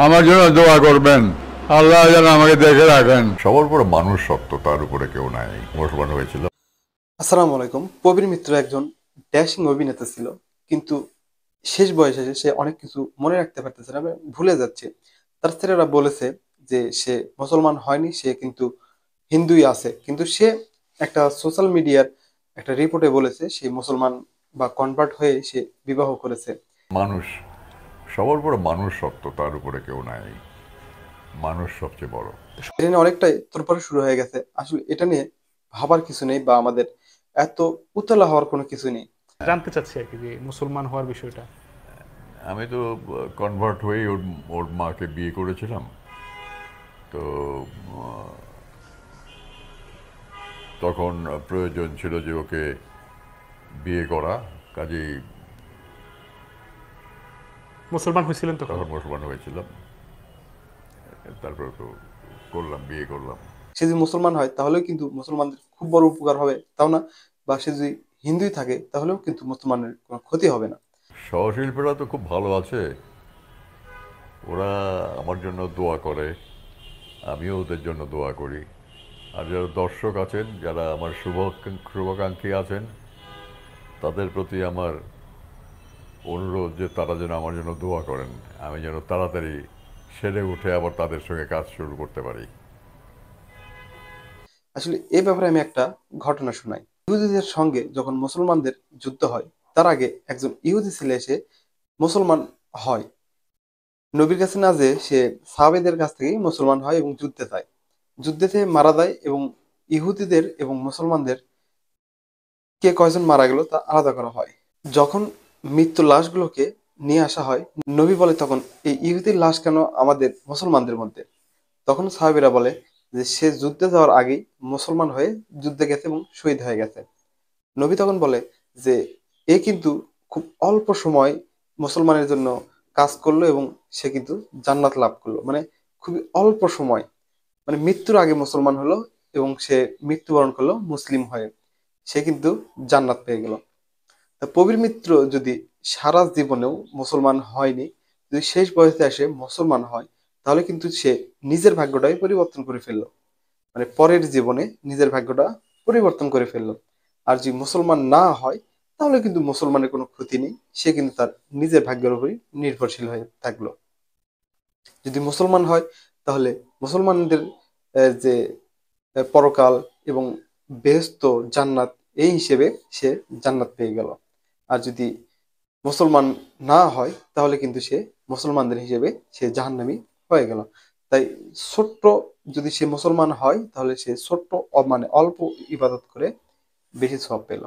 আমার জন্য দোয়া করবেন, আল্লাহ যেন আমাকে দেখে রাখেন। সবার উপরে মানুষ সত্য, তার উপরে কেউ নাই। মুসলমান হয়েছিল। আসসালামু আলাইকুম। প্রবীর মিত্র একজন ড্যাশিং অভিনেতা ছিল, কিন্তু শেষ বয়সে এসে সে অনেক কিছু মনে রাখতে পারতেছে না, ভুলে যাচ্ছে। তার ছেলেরা বলেছে যে সে মুসলমান হয়নি, সে কিন্তু হিন্দুই আছে, কিন্তু সে একটা সোশ্যাল মিডিয়ার একটা রিপোর্টে বলেছে সে মুসলমান বা কনভার্ট হয়ে সে বিবাহ করেছে। মানুষ, সবার উপরে মানুষ সত্য, তার উপরে কেউ নাই। মানুষ সবচেয়ে বড়। এটা নিয়ে অনেকটাই তোলপাড় শুরু হয়ে গেছে। আসলে এটা নিয়ে ভাবার কিছু নেই বা আমাদের এত উতলা হওয়ার কোনো কিছু নেই। জানতে চাচ্ছি আর কি যে মুসলমান হওয়ার বিষয়টা। আমি তো কনভার্ট হয়েই ওর ওর মাকে বিয়ে করেছিলাম। তো তখন প্রয়োজন ছিল যে ওকে বিয়ে করা, কাজেই মুসলমান হয়েছিলেন তখন? তখন মুসলমান হয়েছিলাম। তারপরে তো করলাম, বিয়ে করলাম। সে যদি মুসলমান হয় তাহলেও কিন্তু মুসলমানদের খুব বড় উপকার হবে, তাও না? বা সে যদি হিন্দুই থাকে তাহলেও কিন্তু মুসলমানের কোনো ক্ষতি হবে না। সহশিল্পীরা তো খুব ভালো আছে, ওরা আমার জন্য দোয়া করে, আমিও ওদের জন্য দোয়া করি। আর যারা দর্শক আছেন, যারা আমার শুভাকাঙ্ক্ষী আছেন, তাদের প্রতি আমার অনুরোধ যে তারা যেন আমার জন্য দোয়া করেন, আমি যেন তাড়াতাড়ি সেরে উঠে আবার তাদের সঙ্গে কাজ শুরু করতে পারি। আসলে এ ব্যাপারে আমি একটা ঘটনা শোনাই। ইহুদিদের সঙ্গে যখন মুসলমানদের যুদ্ধ হয়, তার আগে একজন ইহুদি ছেলে এসে মুসলমান হয়। নবীর কাছে না যে সে সাহাবেদের কাছ থেকেই মুসলমান হয় এবং যুদ্ধে যায়। যুদ্ধেতে মারা যায় এবং ইহুদিদের এবং মুসলমানদের কে কয়জন মারা গেল তা আলাদা করা হয়। যখন মৃত্যুর লাশগুলোকে নিয়ে আসা হয়, নবী বলে তখন এই ইহুদির লাশ কেন আমাদের মুসলমানদের মধ্যে? তখন সাহাবীরা বলে যে সে যুদ্ধে যাওয়ার আগেই মুসলমান হয়ে যুদ্ধে গেছে এবং শহীদ হয়ে গেছে। নবী তখন বলে যে এ কিন্তু খুব অল্প সময় মুসলমানের জন্য কাজ করলো এবং সে কিন্তু জান্নাত লাভ করলো। মানে খুবই অল্প সময়, মানে মৃত্যুর আগে মুসলমান হলো এবং সে মৃত্যুবরণ করলো মুসলিম হয়ে, সে কিন্তু জান্নাত পেয়ে গেল। তা প্রবীর মিত্র যদি সারা জীবনেও মুসলমান হয়নি, যদি শেষ বয়সে এসে মুসলমান হয়, তাহলে কিন্তু সে নিজের ভাগ্যটাই পরিবর্তন করে ফেললো। মানে পরের জীবনে নিজের ভাগ্যটা পরিবর্তন করে ফেললো। আর যদি মুসলমান না হয়, তাহলে কিন্তু মুসলমানের কোনো ক্ষতি নেই, সে কিন্তু তার নিজের ভাগ্যের উপরই নির্ভরশীল হয়ে থাকলো। যদি মুসলমান হয় তাহলে মুসলমানদের যে পরকাল এবং বেহেশত, জান্নাত, এই হিসেবে সে জান্নাত পেয়ে গেল। আর যদি মুসলমান না হয় তাহলে কিন্তু সে মুসলমানদের হিসেবে সে জাহান্নামী হয়ে গেল। তাই ছোট্ট, যদি সে মুসলমান হয় তাহলে সে ছোট্ট মানে অল্প ইবাদত করে বেশি সওয়াব পেল।